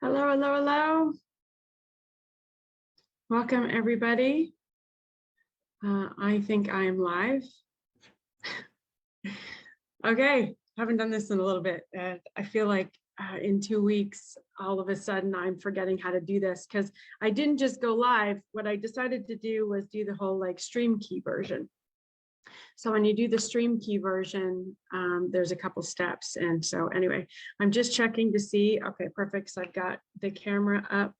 Hello, hello, hello. Welcome, everybody. I think I'm live. Okay, haven't done this in a little bit. I feel like in 2 weeks, all of a sudden, I'm forgetting how to do this because I didn't just go live. What I decided to do was do the whole like stream key version. So when you do the stream key version, there's a couple steps. And so anyway, I'm just checking to see, okay, perfect. So I've got the camera up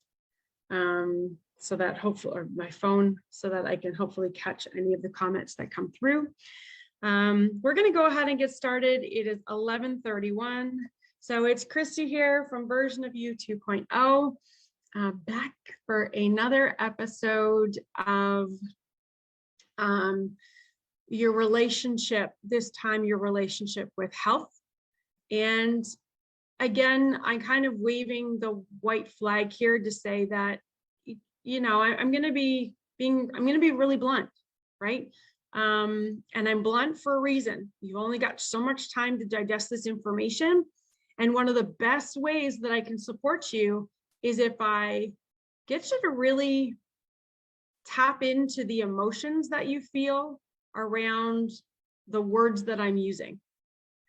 so that hopefully, or my phone, so that I can hopefully catch any of the comments that come through. We're gonna go ahead and get started. It is 11:31. So it's Christy here from Version of You 2.0, back for another episode of your relationship, this time your relationship with health. And again, I'm kind of waving the white flag here to say that, you know, I'm going to be really blunt, right? And I'm blunt for a reason. You've only got so much time to digest this information. And one of the best ways that I can support you is if I get you to really tap into the emotions that you feel around the words that I'm using.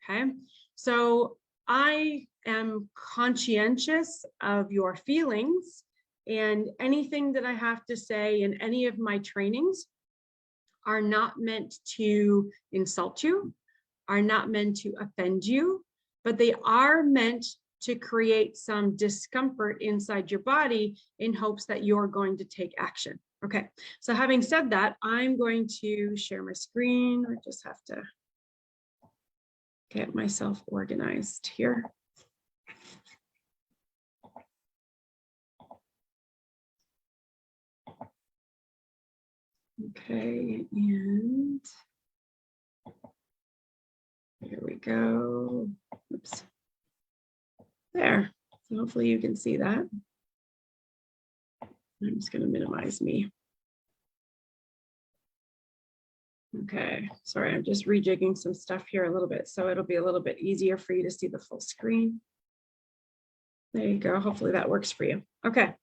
Okay. So I am conscientious of your feelings, and anything that I have to say in any of my trainings are not meant to insult you, are not meant to offend you, but they are meant to create some discomfort inside your body in hopes that you're going to take action. Okay, so having said that, I'm going to share my screen. I just have to get myself organized here. Okay, and here we go. Oops. There. So hopefully you can see that. I'm just going to minimize me. Okay, sorry, I'm just rejigging some stuff here a little bit, so it'll be a little bit easier for you to see the full screen. There you go. Hopefully that works for you. Okay.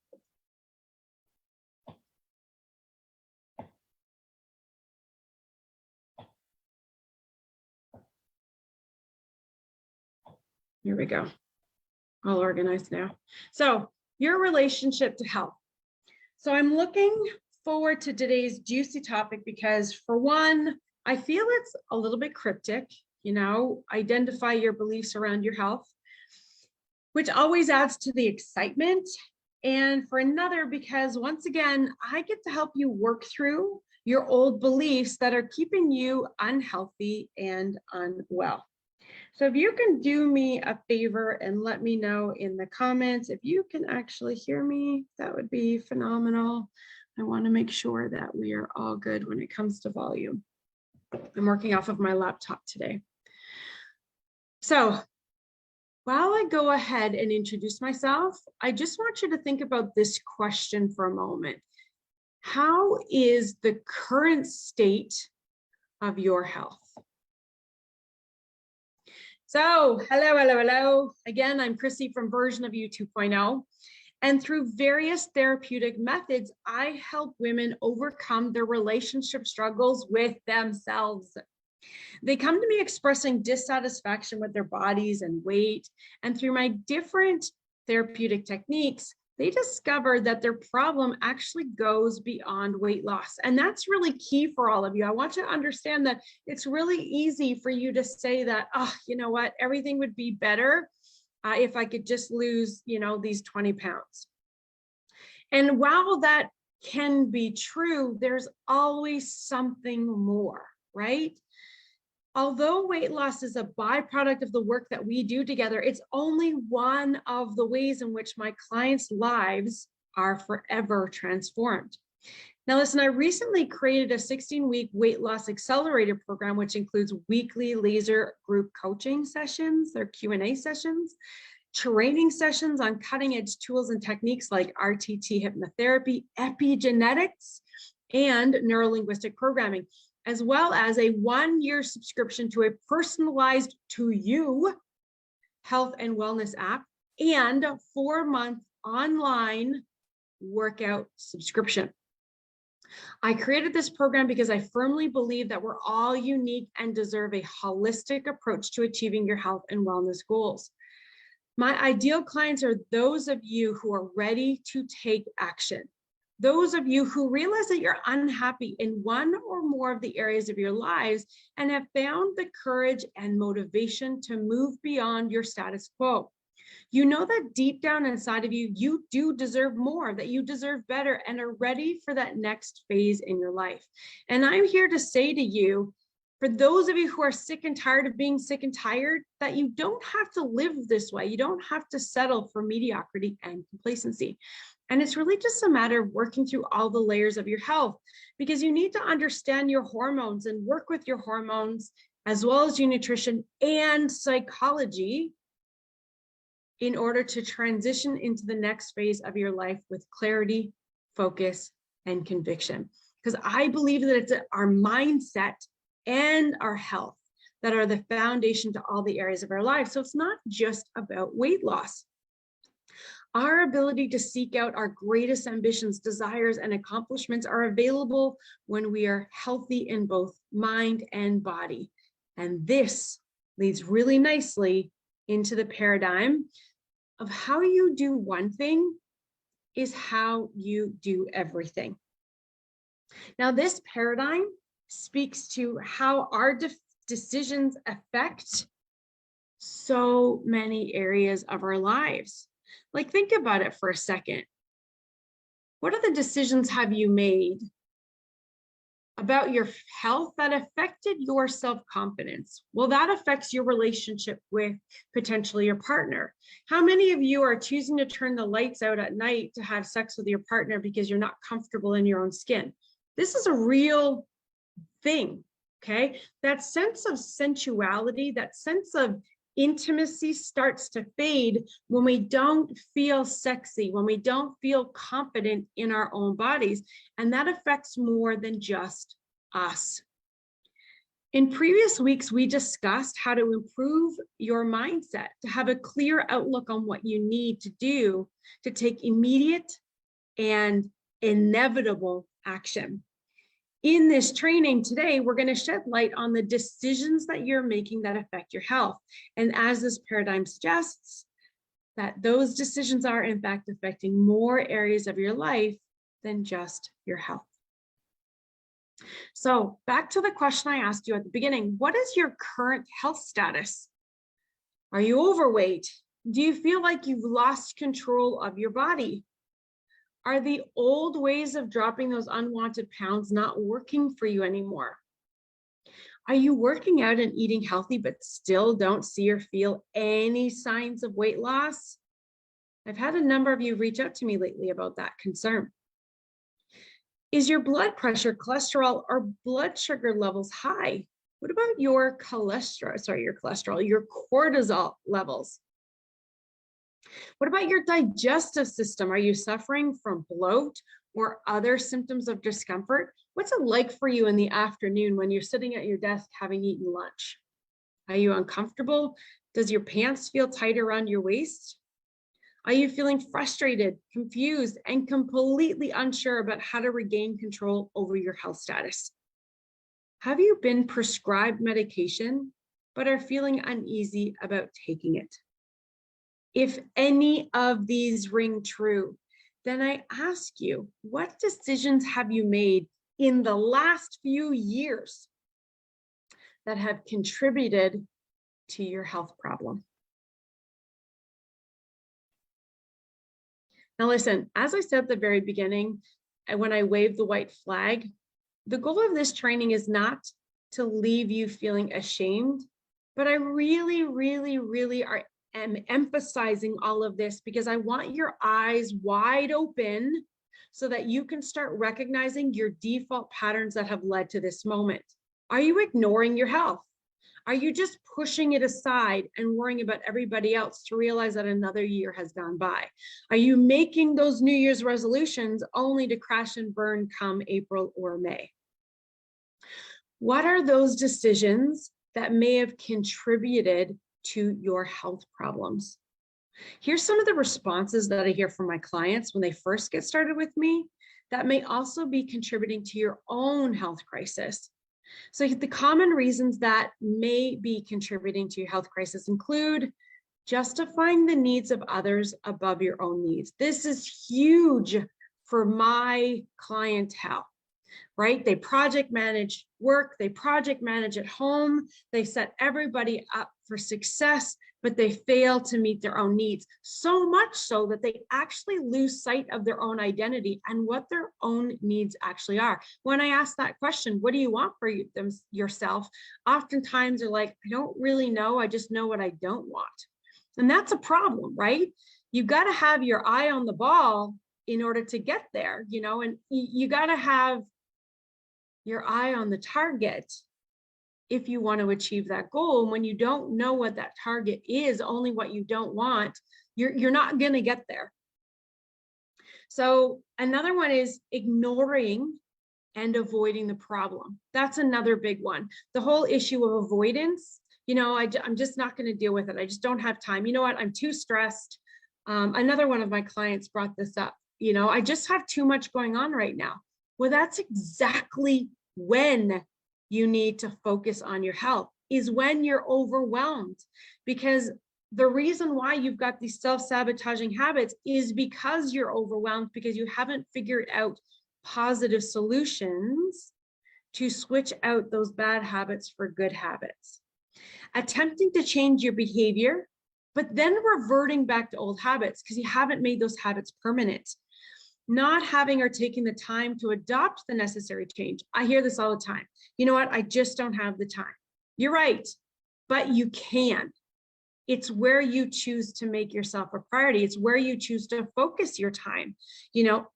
Here we go. All organized now. So your relationship to health. So I'm looking forward to today's juicy topic because, for one, I feel it's a little bit cryptic, you know, identify your beliefs around your health, which always adds to the excitement. And for another, because once again, I get to help you work through your old beliefs that are keeping you unhealthy and unwell. So if you can do me a favor and let me know in the comments if you can actually hear me, that would be phenomenal. I want to make sure that we are all good when it comes to volume. I'm working off of my laptop today. So while I go ahead and introduce myself, I just want you to think about this question for a moment. How is the current state of your health? So hello, hello, hello. Again, I'm Chrissy from Version of You 2.0. And through various therapeutic methods, I help women overcome their relationship struggles with themselves. They come to me expressing dissatisfaction with their bodies and weight. And through my different therapeutic techniques, they discover that their problem actually goes beyond weight loss. And that's really key for all of you. I want you to understand that it's really easy for you to say that, oh, you know what, everything would be better if I could just lose, you know, these 20 pounds. And while that can be true, there's always something more, right? Although weight loss is a byproduct of the work that we do together, it's only one of the ways in which my clients' lives are forever transformed. Now, listen, I recently created a 16-week weight loss accelerator program, which includes weekly laser group coaching sessions, or Q&A sessions, training sessions on cutting-edge tools and techniques like RTT hypnotherapy, epigenetics, and neurolinguistic programming, as well as a 1-year subscription to a personalized to you health and wellness app and 4-month online workout subscription. I created this program because I firmly believe that we're all unique and deserve a holistic approach to achieving your health and wellness goals. My ideal clients are those of you who are ready to take action. Those of you who realize that you're unhappy in one or more of the areas of your lives and have found the courage and motivation to move beyond your status quo. You know that deep down inside of you, you do deserve more, that you deserve better and are ready for that next phase in your life. And I'm here to say to you, for those of you who are sick and tired of being sick and tired, that you don't have to live this way. You don't have to settle for mediocrity and complacency. And it's really just a matter of working through all the layers of your health, because you need to understand your hormones and work with your hormones as well as your nutrition and psychology in order to transition into the next phase of your life with clarity, focus, and conviction. Because I believe that it's our mindset and our health that are the foundation to all the areas of our life. So it's not just about weight loss. Our ability to seek out our greatest ambitions, desires, and accomplishments are available when we are healthy in both mind and body. And this leads really nicely into the paradigm of how you do one thing is how you do everything. Now, this paradigm speaks to how our decisions affect so many areas of our lives. Like, think about it for a second. What are the decisions have you made about your health that affected your self-confidence? Well, that affects your relationship with potentially your partner. How many of you are choosing to turn the lights out at night to have sex with your partner because you're not comfortable in your own skin? This is a real thing, okay? That sense of sensuality, that sense of intimacy starts to fade when we don't feel sexy, when we don't feel confident in our own bodies. And that affects more than just us. In previous weeks, we discussed how to improve your mindset, to have a clear outlook on what you need to do to take immediate and inevitable action. In this training today, we're going to shed light on the decisions that you're making that affect your health. And as this paradigm suggests, that those decisions are in fact affecting more areas of your life than just your health. So back to the question I asked you at the beginning, what is your current health status? Are you overweight? Do you feel like you've lost control of your body? Are the old ways of dropping those unwanted pounds not working for you anymore? Are you working out and eating healthy, but still don't see or feel any signs of weight loss? I've had a number of you reach out to me lately about that concern. Is your blood pressure, cholesterol, or blood sugar levels high? What about your your cortisol levels? What about your digestive system? Are you suffering from bloat or other symptoms of discomfort? What's it like for you in the afternoon when you're sitting at your desk having eaten lunch? Are you uncomfortable? Does your pants feel tight around your waist? Are you feeling frustrated, confused, and completely unsure about how to regain control over your health status? Have you been prescribed medication, but are feeling uneasy about taking it? If any of these ring true, then I ask you, what decisions have you made in the last few years that have contributed to your health problem? Now listen, as I said at the very beginning, when I waved the white flag, the goal of this training is not to leave you feeling ashamed, but I really am emphasizing all of this because I want your eyes wide open so that you can start recognizing your default patterns that have led to this moment. Are you ignoring your health? Are you just pushing it aside and worrying about everybody else to realize that another year has gone by? Are you making those New Year's resolutions only to crash and burn come April or May? What are those decisions that may have contributed to your health problems? Here's some of the responses that I hear from my clients when they first get started with me that may also be contributing to your own health crisis. So the common reasons that may be contributing to your health crisis include justifying the needs of others above your own needs. This is huge for my clientele, right? They project manage work, they project manage at home, they set everybody up for success, but they fail to meet their own needs. So much so that they actually lose sight of their own identity and what their own needs actually are. When I ask that question, what do you want for yourself? Oftentimes they're like, I don't really know. I just know what I don't want. And that's a problem, right? You've got to have your eye on the ball in order to get there, and you got to have your eye on the target if you want to achieve that goal. And when you don't know what that target is, only what you don't want, you're not going to get there. So another one is ignoring and avoiding the problem. That's another big one. The whole issue of avoidance, I'm just not going to deal with it. I just don't have time. You know what? I'm too stressed. Another one of my clients brought this up. I just have too much going on right now. Well, that's exactly when you need to focus on your health, is when you're overwhelmed. Because the reason why you've got these self-sabotaging habits is because you're overwhelmed, because you haven't figured out positive solutions to switch out those bad habits for good habits. Attempting to change your behavior, but then reverting back to old habits because you haven't made those habits permanent. Not having or taking the time to adopt the necessary change. I hear this all the time. You know what? I just don't have the time. You're right, but you can. It's where you choose to make yourself a priority. It's where you choose to focus your time.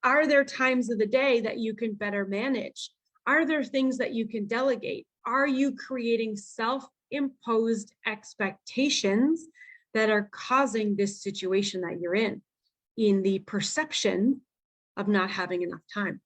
Are there times of the day that you can better manage? Are there things that you can delegate? Are you creating self-imposed expectations that are causing this situation that you're in the perception of not having enough time?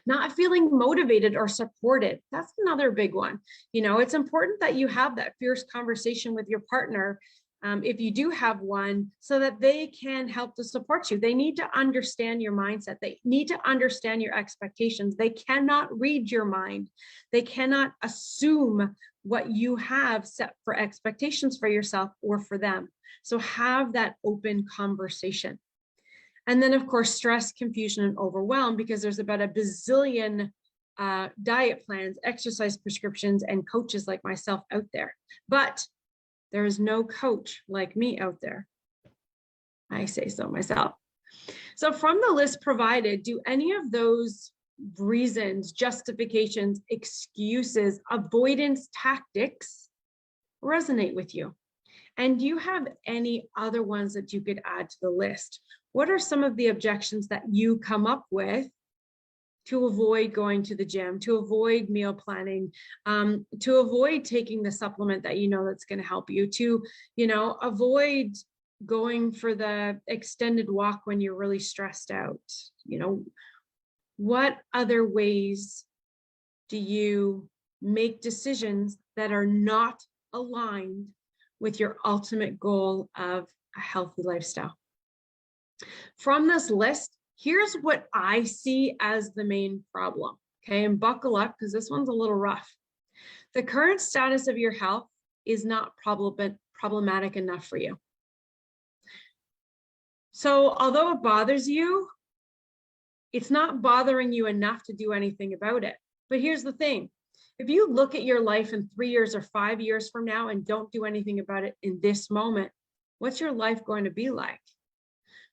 Not feeling motivated or supported. That's another big one. It's important that you have that fierce conversation with your partner, if you do have one, so that they can help to support you. They need to understand your mindset. They need to understand your expectations. They cannot read your mind. They cannot assume what you have set for expectations for yourself or for them. So have that open conversation. And then, of course, stress, confusion, and overwhelm, because there's about a bazillion diet plans, exercise prescriptions, and coaches like myself out there. But there is no coach like me out there. I say so myself. So from the list provided, do any of those reasons, justifications, excuses, avoidance tactics resonate with you? And do you have any other ones that you could add to the list? What are some of the objections that you come up with to avoid going to the gym, to avoid meal planning, to avoid taking the supplement that that's going to help you, to avoid going for the extended walk when you're really stressed out? What other ways do you make decisions that are not aligned with your ultimate goal of a healthy lifestyle? From this list, here's what I see as the main problem. Okay, and buckle up because this one's a little rough. The current status of your health is not problematic enough for you. So although it bothers you, it's not bothering you enough to do anything about it. But here's the thing. If you look at your life in 3 years or 5 years from now and don't do anything about it in this moment, what's your life going to be like?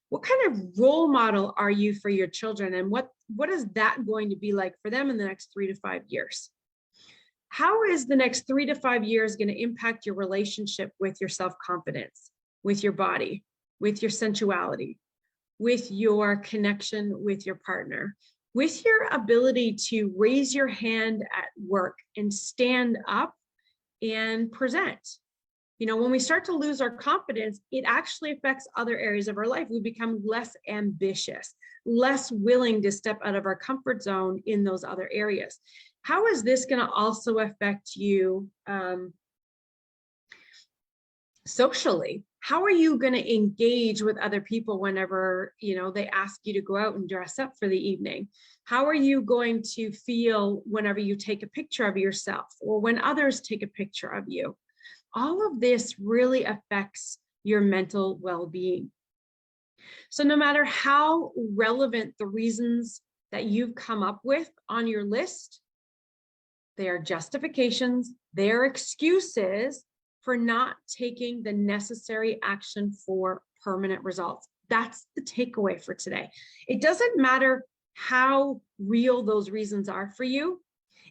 What kind of role model are you for your children? And what is that going to be like for them in the next 3 to 5 years? How is the next 3 to 5 years going to impact your relationship with your self-confidence, with your body, with your sensuality, with your connection with your partner, with your ability to raise your hand at work and stand up and present? When we start to lose our confidence, it actually affects other areas of our life. We become less ambitious, less willing to step out of our comfort zone in those other areas. How is this going to also affect you socially? How are you going to engage with other people whenever, they ask you to go out and dress up for the evening? How are you going to feel whenever you take a picture of yourself or when others take a picture of you? All of this really affects your mental well-being. So no matter how relevant the reasons that you've come up with on your list, they are justifications, they're excuses for not taking the necessary action for permanent results. That's the takeaway for today. It doesn't matter how real those reasons are for you.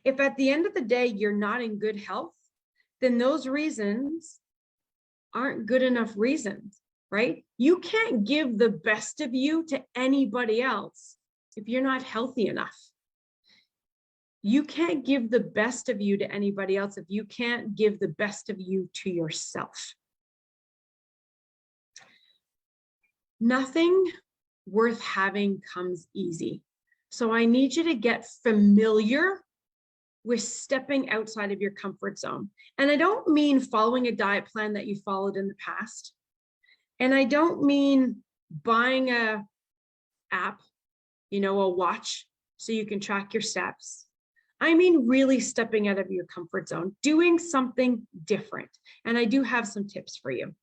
If at the end of the day, you're not in good health, then those reasons aren't good enough reasons, right? You can't give the best of you to anybody else if you're not healthy enough. You can't give the best of you to anybody else if you can't give the best of you to yourself. Nothing worth having comes easy. So I need you to get familiar with stepping outside of your comfort zone. And I don't mean following a diet plan that you followed in the past. And I don't mean buying a app, a watch, so you can track your steps. I mean, really stepping out of your comfort zone, doing something different. And I do have some tips for you.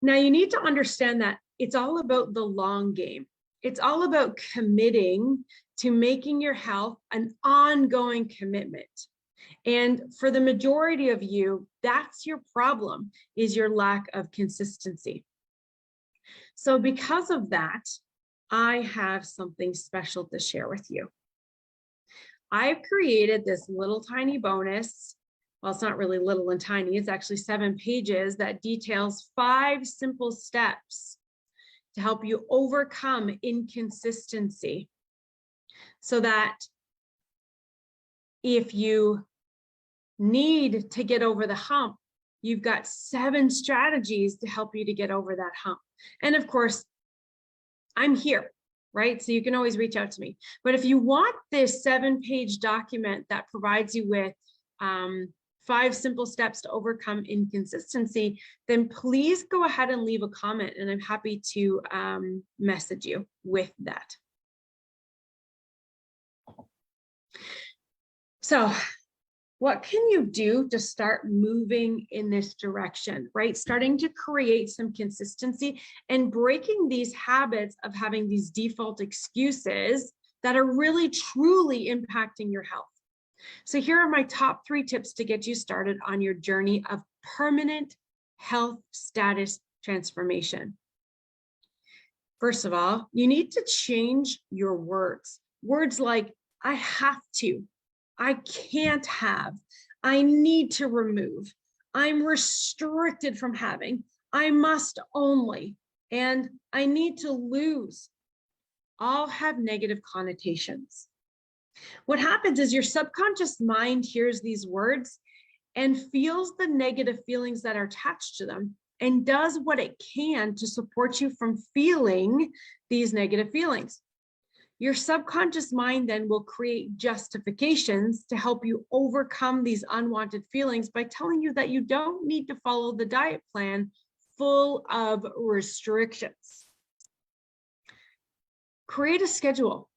Now, you need to understand that it's all about the long game. It's all about committing to making your health an ongoing commitment. And for the majority of you, that's your problem, is your lack of consistency. So because of that, I have something special to share with you. I've created this little tiny bonus. Well, it's not really little and tiny. It's actually 7 pages that details 5 simple steps to help you overcome inconsistency, so that if you need to get over the hump, you've got 7 strategies to help you to get over that hump. And of course, I'm here, right? So you can always reach out to me. But if you want this 7-page document that provides you with 5 simple steps to overcome inconsistency, then please go ahead and leave a comment, and I'm happy to message you with that. So what can you do to start moving in this direction, right? Starting to create some consistency and breaking these habits of having these default excuses that are really truly impacting your health. So here are my top 3 tips to get you started on your journey of permanent health status transformation. First of all, you need to change your words. Words like, I have to, I can't have, I need to remove, I'm restricted from having, I must only, and I need to lose, all have negative connotations. What happens is your subconscious mind hears these words and feels the negative feelings that are attached to them and does what it can to support you from feeling these negative feelings. Your subconscious mind then will create justifications to help you overcome these unwanted feelings by telling you that you don't need to follow the diet plan full of restrictions. Create a schedule.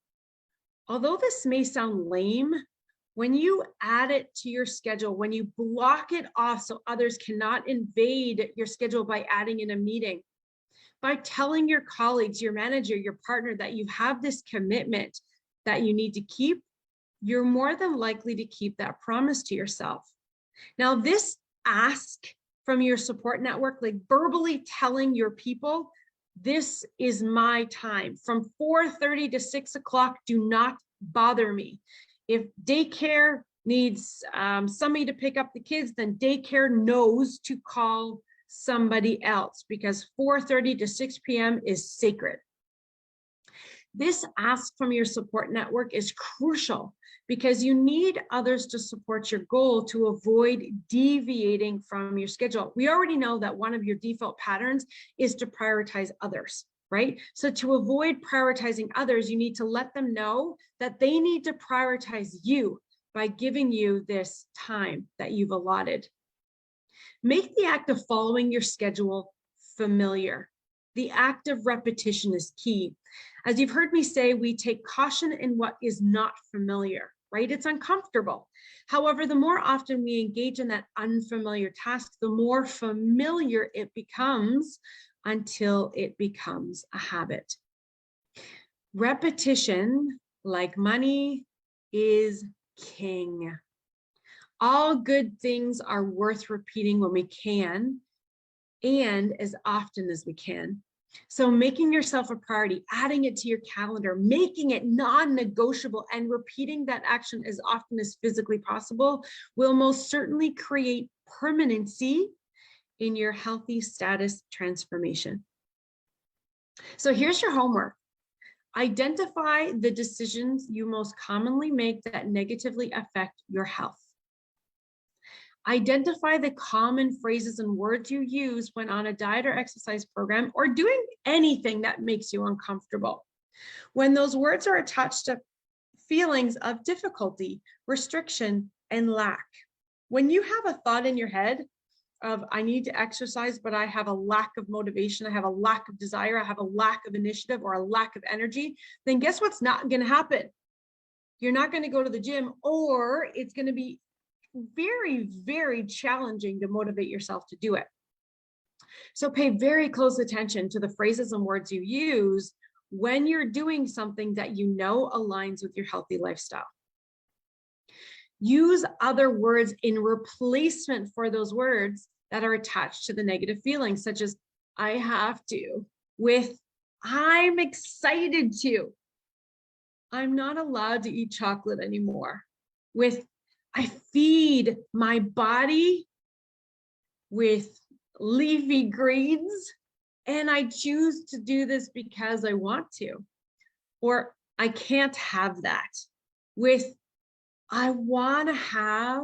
Although this may sound lame, when you add it to your schedule, when you block it off so others cannot invade your schedule by adding in a meeting, by telling your colleagues, your manager, your partner that you have this commitment that you need to keep, you're more than likely to keep that promise to yourself. Now, this ask from your support network, like verbally telling your people, this is my time from 4:30 to 6 o'clock, do not bother me. If daycare needs somebody to pick up the kids, then daycare knows to call somebody else, because 4:30 to 6 p.m. is sacred. This ask from your support network is crucial because you need others to support your goal to avoid deviating from your schedule. We already know that one of your default patterns is to prioritize others, right? So to avoid prioritizing others, you need to let them know that they need to prioritize you by giving you this time that you've allotted. Make the act of following your schedule familiar. The act of repetition is key. As you've heard me say, we take caution in what is not familiar, right? It's uncomfortable. However, the more often we engage in that unfamiliar task, the more familiar it becomes until it becomes a habit. Repetition, like money, is king. All good things are worth repeating when we can and as often as we can. So making yourself a priority, adding it to your calendar, making it non-negotiable, and repeating that action as often as physically possible will most certainly create permanency in your healthy status transformation. So here's your homework. Identify the decisions you most commonly make that negatively affect your health. Identify the common phrases and words you use when on a diet or exercise program or doing anything that makes you uncomfortable. When those words are attached to feelings of difficulty, restriction, and lack. When you have a thought in your head of, I need to exercise, but I have a lack of motivation, I have a lack of desire, I have a lack of initiative or a lack of energy, then guess what's not going to happen? You're not going to go to the gym, or it's going to be very, very challenging to motivate yourself to do it. So pay very close attention to the phrases and words you use when you're doing something that you know aligns with your healthy lifestyle. Use other words in replacement for those words that are attached to the negative feelings, such as I have to, with I'm excited to, I'm not allowed to eat chocolate anymore, with I feed my body with leafy greens and I choose to do this because I want to, or I can't have that, with I want to have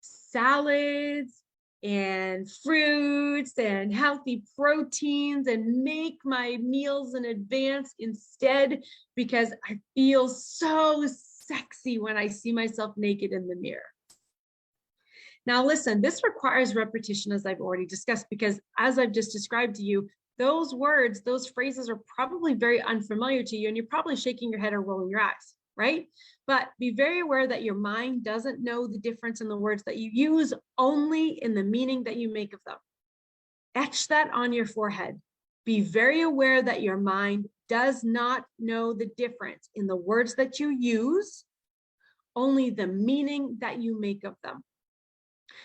salads and fruits and healthy proteins and make my meals in advance instead because I feel so sexy when I see myself naked in the mirror. Now, listen, this requires repetition, as I've already discussed, because as I've just described to you, those words, those phrases are probably very unfamiliar to you, and you're probably shaking your head or rolling your eyes, right? But be very aware that your mind doesn't know the difference in the words that you use, only in the meaning that you make of them. Etch that on your forehead. Be very aware that your mind does not know the difference in the words that you use, only the meaning that you make of them.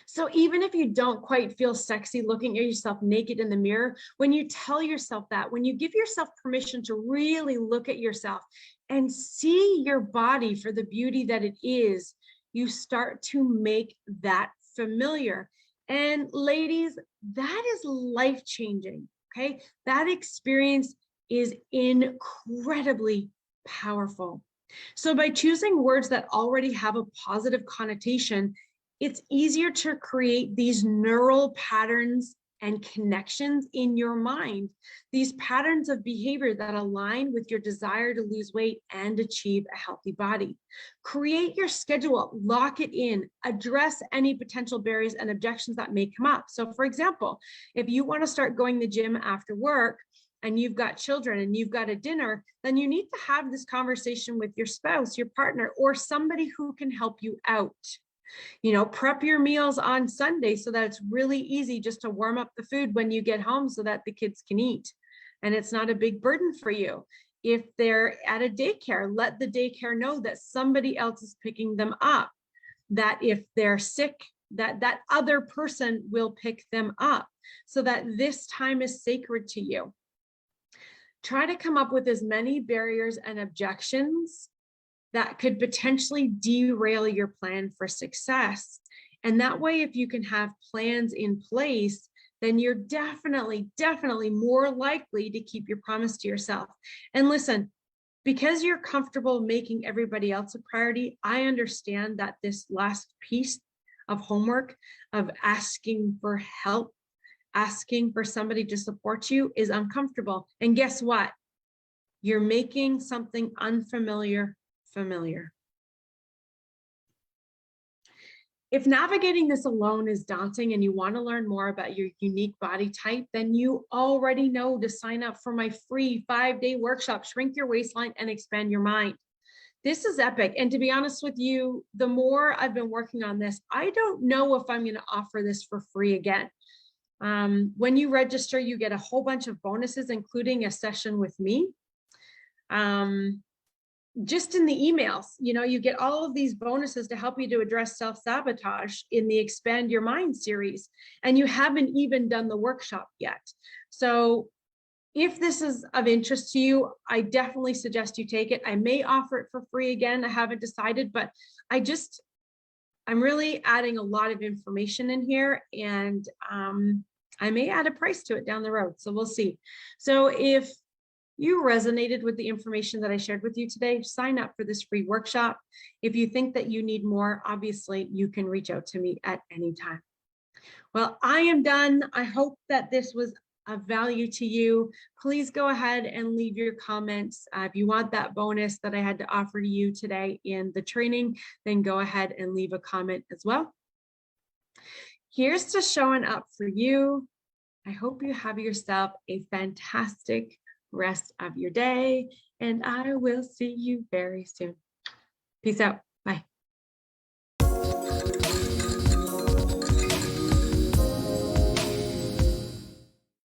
So even if you don't quite feel sexy looking at yourself naked in the mirror, when you tell yourself that, when you give yourself permission to really look at yourself and see your body for the beauty that it is, you start to make that familiar. And ladies, that is life-changing, okay? That experience is incredibly powerful. So by choosing words that already have a positive connotation, it's easier to create these neural patterns and connections in your mind, these patterns of behavior that align with your desire to lose weight and achieve a healthy body. Create your schedule, lock it in, address any potential barriers and objections that may come up. So for example, if you want to start going to the gym after work, and you've got children and you've got a dinner, then you need to have this conversation with your spouse, your partner, or somebody who can help you out. You know, prep your meals on Sunday so that it's really easy just to warm up the food when you get home so that the kids can eat. And it's not a big burden for you. If they're at a daycare, let the daycare know that somebody else is picking them up, that if they're sick, that other person will pick them up, so that this time is sacred to you. Try to come up with as many barriers and objections that could potentially derail your plan for success. And that way, if you can have plans in place, then you're definitely more likely to keep your promise to yourself. And listen, because you're comfortable making everybody else a priority, I understand that this last piece of homework of asking for help, asking for somebody to support you is uncomfortable. And guess what? You're making something unfamiliar familiar. If navigating this alone is daunting and you want to learn more about your unique body type, then you already know to sign up for my free 5-day workshop, Shrink Your Waistline and Expand Your Mind. This is epic. And to be honest with you, the more I've been working on this, I don't know if I'm going to offer this for free again. When you register, you get a whole bunch of bonuses, including a session with me. Just in the emails, you get all of these bonuses to help you to address self-sabotage in the Expand Your Mind series. And you haven't even done the workshop yet. So if this is of interest to you, I definitely suggest you take it. I may offer it for free again. I haven't decided, but I'm really adding a lot of information in here, and I may add a price to it down the road. So we'll see. So if you resonated with the information that I shared with you today, sign up for this free workshop. If you think that you need more, obviously you can reach out to me at any time. Well, I am done. I hope that this was of value to you. Please go ahead and leave your comments. If you want that bonus that I had to offer to you today in the training, then go ahead and leave a comment as well. Here's to showing up for you. I hope you have yourself a fantastic rest of your day, and I will see you very soon. Peace out.